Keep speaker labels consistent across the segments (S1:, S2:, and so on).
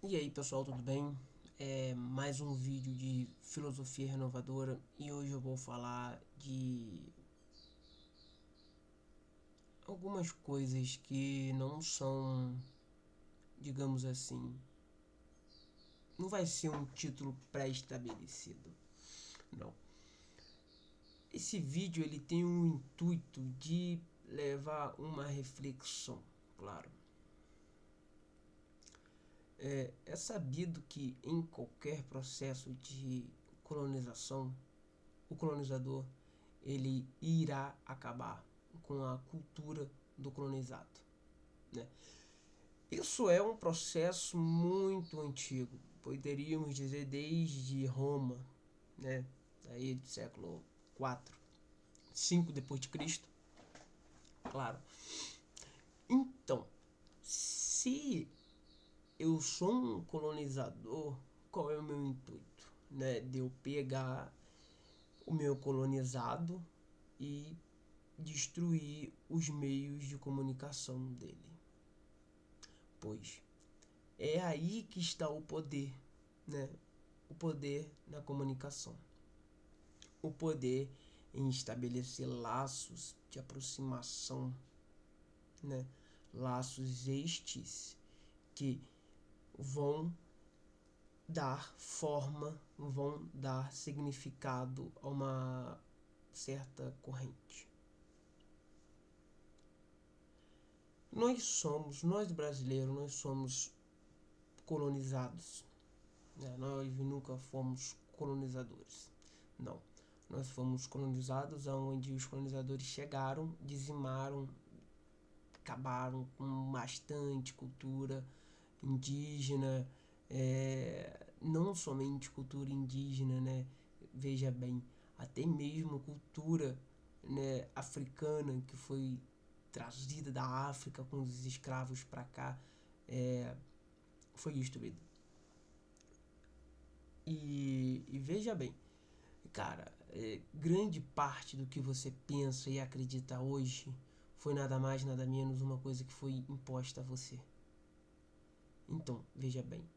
S1: E aí pessoal, tudo bem? Mais um vídeo de filosofia renovadora e hoje eu vou falar de algumas coisas que não são, digamos assim, não vai ser um título pré-estabelecido, não. Esse vídeo ele tem o intuito de levar uma reflexão, claro. É sabido que em qualquer processo de colonização o colonizador ele irá acabar com a cultura do colonizado, né? Isso é um processo muito antigo, poderíamos dizer desde Roma, né? Aí do século 4, 5 depois de Cristo, claro. Então, se eu sou um colonizador, qual é o meu intuito, né? De eu pegar o meu colonizado e destruir os meios de comunicação dele. Pois é aí que está o poder, né? O poder na comunicação. O poder em estabelecer laços de aproximação, né? Laços estes que vão dar forma, vão dar significado a uma certa corrente. Nós brasileiros, nós somos colonizados, né? Nós nunca fomos colonizadores, não. Nós fomos colonizados aonde os colonizadores chegaram, dizimaram, acabaram com bastante cultura indígena, não somente cultura indígena, né? Veja bem, até mesmo cultura, né, africana que foi trazida da África com os escravos para cá, foi destruída. E veja bem, cara, grande parte do que você pensa e acredita hoje foi nada mais, nada menos uma coisa que foi imposta a você. Então, veja bem,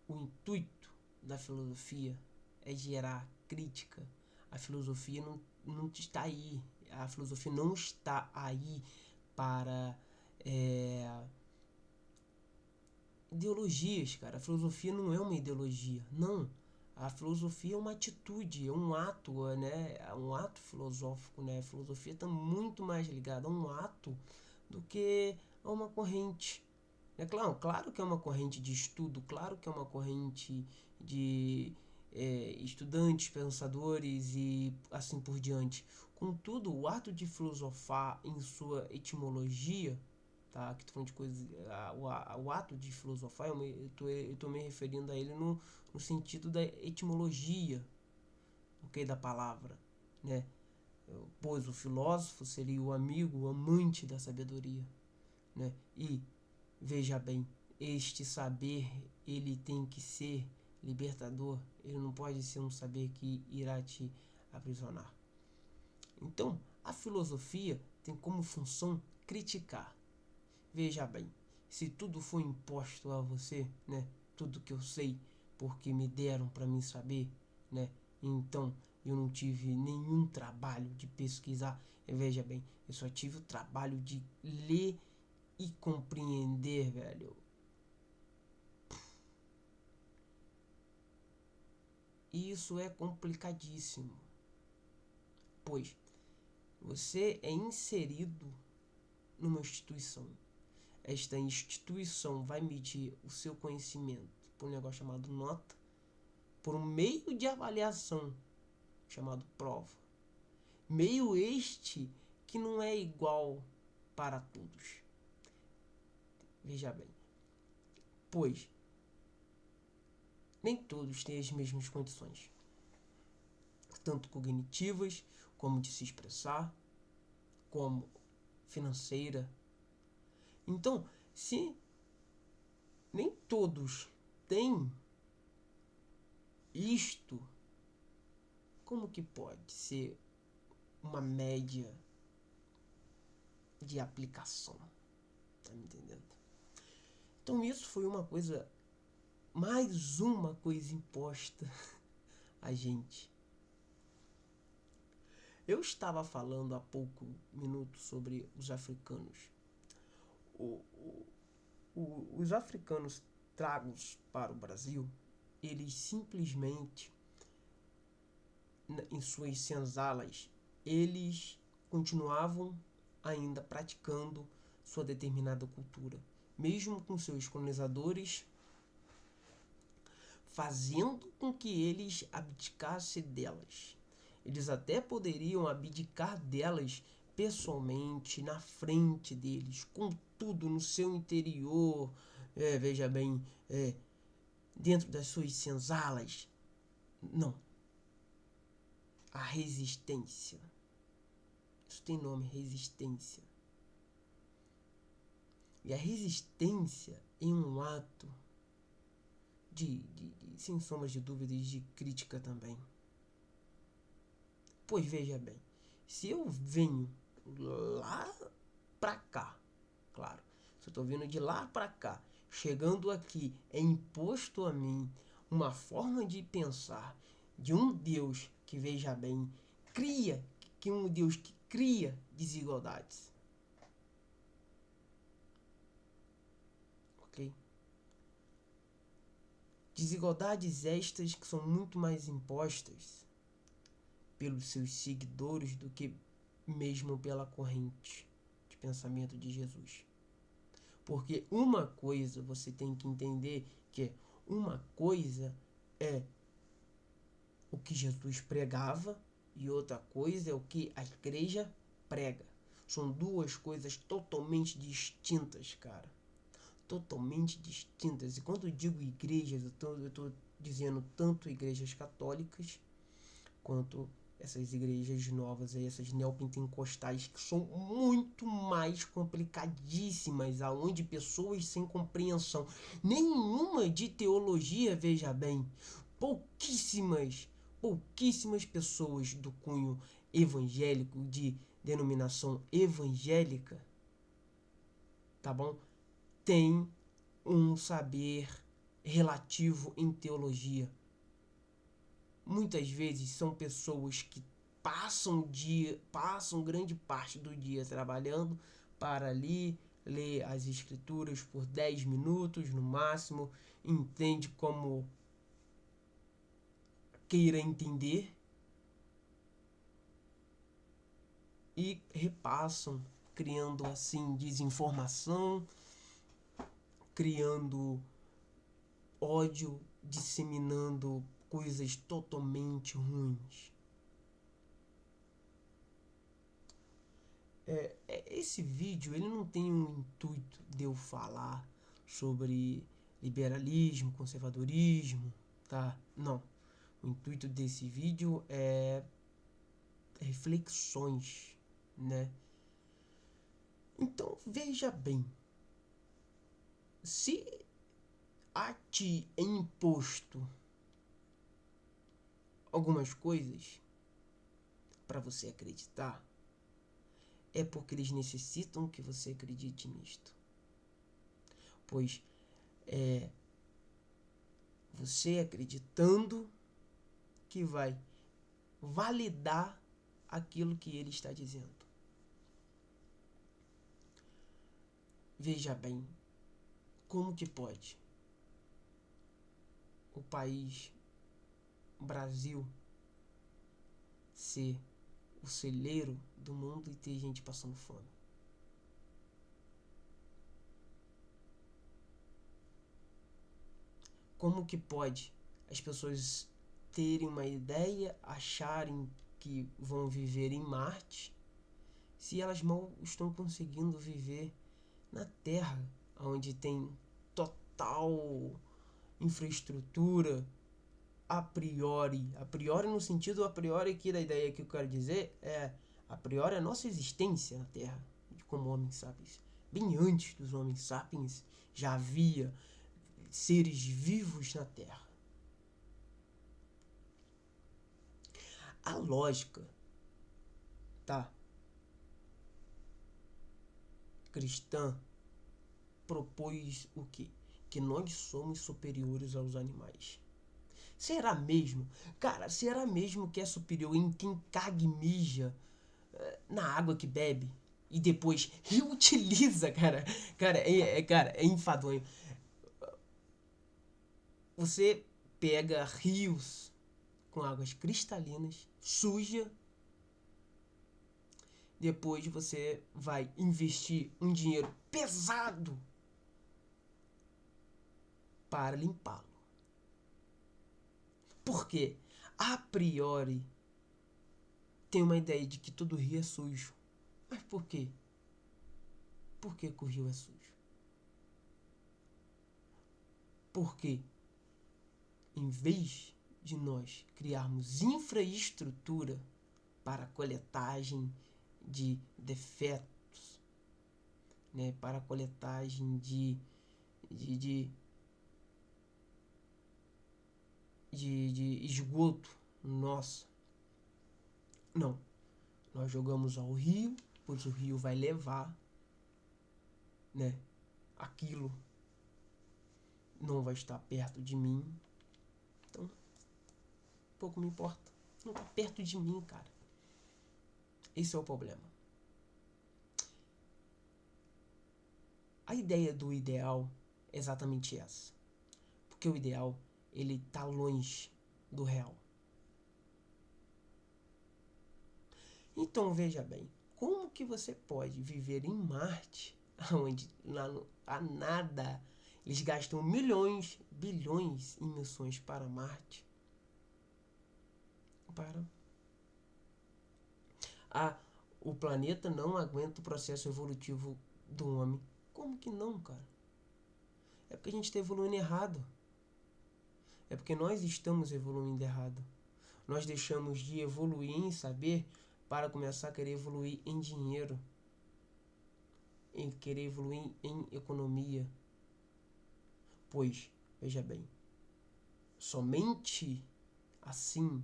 S1: o intuito da filosofia é gerar crítica. A filosofia não está aí. A filosofia não está aí para ideologias, cara. A filosofia não é uma ideologia, não. A filosofia é uma atitude, é um ato, né? É um ato filosófico, né? A filosofia está muito mais ligada a um ato do que a uma corrente. É claro que é uma corrente de estudo, claro que é uma corrente de estudantes, pensadores e assim por diante. Contudo, o ato de filosofar em sua etimologia, tá? Aqui tô falando de coisas, o ato de filosofar, eu tô me referindo a ele no sentido da etimologia, ok, da palavra, né? Pois o filósofo seria o amigo, o amante da sabedoria, né? E veja bem, este saber ele tem que ser libertador, ele não pode ser um saber que irá te aprisionar. Então, a filosofia tem como função criticar. Veja bem, se tudo foi imposto a você, né? Tudo que eu sei porque me deram para mim saber, né? Então eu não tive nenhum trabalho de pesquisar. Veja bem, eu só tive o trabalho de ler e compreender, velho. E isso é complicadíssimo, pois você é inserido numa instituição. Esta instituição vai medir o seu conhecimento por um negócio chamado nota, por um meio de avaliação chamado prova. Meio este que não é igual para todos. Veja bem, pois nem todos têm as mesmas condições, tanto cognitivas, como de se expressar, como financeira. Então, se nem todos têm isto, como que pode ser uma média de aplicação? Tá me entendendo? Então isso foi uma coisa mais uma coisa imposta a gente. Eu estava falando há pouco minutos sobre os africanos. O, os africanos tragos para o Brasil, eles simplesmente, em suas senzalas, eles continuavam ainda praticando sua determinada cultura, mesmo com seus colonizadores fazendo com que eles abdicassem delas. Eles até poderiam abdicar delas pessoalmente, na frente deles, contudo, no seu interior, veja bem, dentro das suas senzalas. Não. A resistência. Isso tem nome, resistência. E a resistência é um ato sem sombras de dúvidas, de crítica também. Pois veja bem, se eu venho lá pra cá, claro, se eu tô vindo de lá pra cá, chegando aqui, é imposto a mim uma forma de pensar de um Deus que, veja bem, um Deus que cria desigualdades. Ok? Desigualdades estas que são muito mais impostas pelos seus seguidores do que mesmo pela corrente de pensamento de Jesus. Porque uma coisa você tem que entender que uma coisa é o que Jesus pregava e outra coisa é o que a igreja prega. São duas coisas totalmente distintas, cara. Totalmente distintas. E quando eu digo igrejas, eu estou dizendo tanto igrejas católicas quanto essas igrejas novas, essas neopentecostais, que são muito mais complicadíssimas, aonde pessoas sem compreensão nenhuma de teologia, veja bem, pouquíssimas pessoas do cunho evangélico, de denominação evangélica, tá bom? Tem um saber relativo em teologia. Muitas vezes são pessoas que passam grande parte do dia trabalhando para ali ler as escrituras por 10 minutos no máximo, entende como queira entender e repassam, criando assim desinformação, criando ódio, disseminando coisas totalmente ruins. Esse vídeo ele não tem um intuito de eu falar sobre liberalismo, conservadorismo, tá? Não. O intuito desse vídeo é reflexões, né? Então, veja bem. Se a ti é imposto algumas coisas para você acreditar, é porque eles necessitam que você acredite nisto. Pois é você acreditando que vai validar aquilo que ele está dizendo. Veja bem, como que pode o país Brasil ser o celeiro do mundo e ter gente passando fome? Como que pode as pessoas terem uma ideia, acharem que vão viver em Marte, se elas mal estão conseguindo viver na Terra, onde tem total infraestrutura a priori no sentido a priori aqui da ideia que eu quero dizer a priori a nossa existência na Terra, como homens sapiens. Bem antes dos homens sapiens já havia seres vivos na Terra. A lógica, tá, cristã propôs o quê? que nós somos superiores aos animais. Será mesmo? Cara, será mesmo que é superior em quem caga e mija na água que bebe e depois reutiliza, cara? Cara, é enfadonho. Você pega rios com águas cristalinas, suja, depois você vai investir um dinheiro pesado para limpá-lo. Por quê? A priori, tem uma ideia de que todo rio é sujo. Mas por quê? Por que o rio é sujo? Porque, em vez de nós criarmos infraestrutura para a coletagem de defetos, né, para a coletagem de esgoto nosso, não. Nós jogamos ao rio, pois o rio vai levar, né, aquilo não vai estar perto de mim. Então, pouco me importa. Não está perto de mim, cara. Esse é o problema. A ideia do ideal é exatamente essa. Porque o ideal, ele tá longe do real. Então, veja bem, como que você pode viver em Marte, onde há nada, eles gastam milhões, bilhões em missões para Marte, o planeta não aguenta o processo evolutivo do homem. Como que não, cara? É porque a gente está evoluindo errado. É porque nós estamos evoluindo errado. Nós deixamos de evoluir em saber para começar a querer evoluir em dinheiro, em querer evoluir em economia. Pois, veja bem, somente assim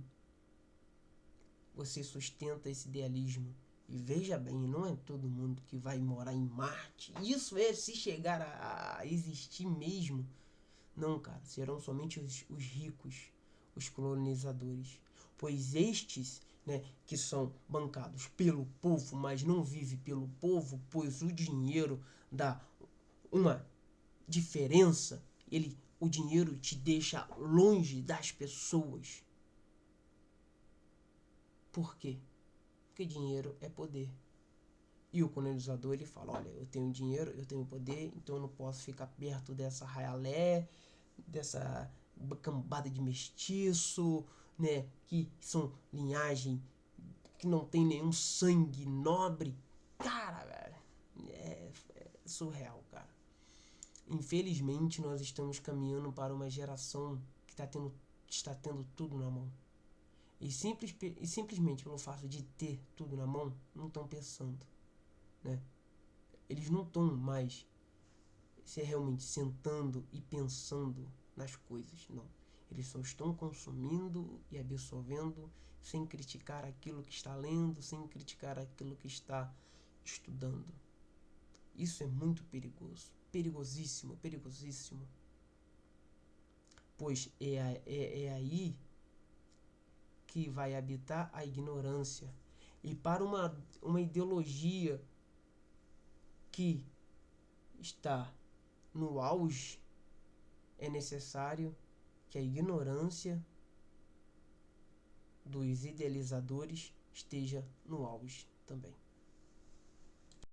S1: você sustenta esse idealismo. E veja bem, não é todo mundo que vai morar em Marte. Isso é se chegar a existir mesmo. Não, cara, serão somente os ricos, os colonizadores. Pois estes, né, que são bancados pelo povo, mas não vivem pelo povo, pois o dinheiro dá uma diferença. O dinheiro te deixa longe das pessoas. Por quê? Porque dinheiro é poder. E o colonizador, ele fala, olha, eu tenho dinheiro, eu tenho poder, então eu não posso ficar perto dessa raialé, dessa cambada de mestiço, né, que são linhagem que não tem nenhum sangue nobre. Cara, velho, é surreal, cara. Infelizmente, nós estamos caminhando para uma geração que está tendo tudo na mão. E simplesmente pelo fato de ter tudo na mão, não estão pensando, né? Eles não estão mais realmente sentando e pensando nas coisas, não. Eles só estão consumindo e absorvendo sem criticar aquilo que está lendo, sem criticar aquilo que está estudando. Isso é muito perigoso. Perigosíssimo, perigosíssimo. Pois é aí que vai habitar a ignorância. E para uma ideologia que está no auge, é necessário que a ignorância dos idealizadores esteja no auge também.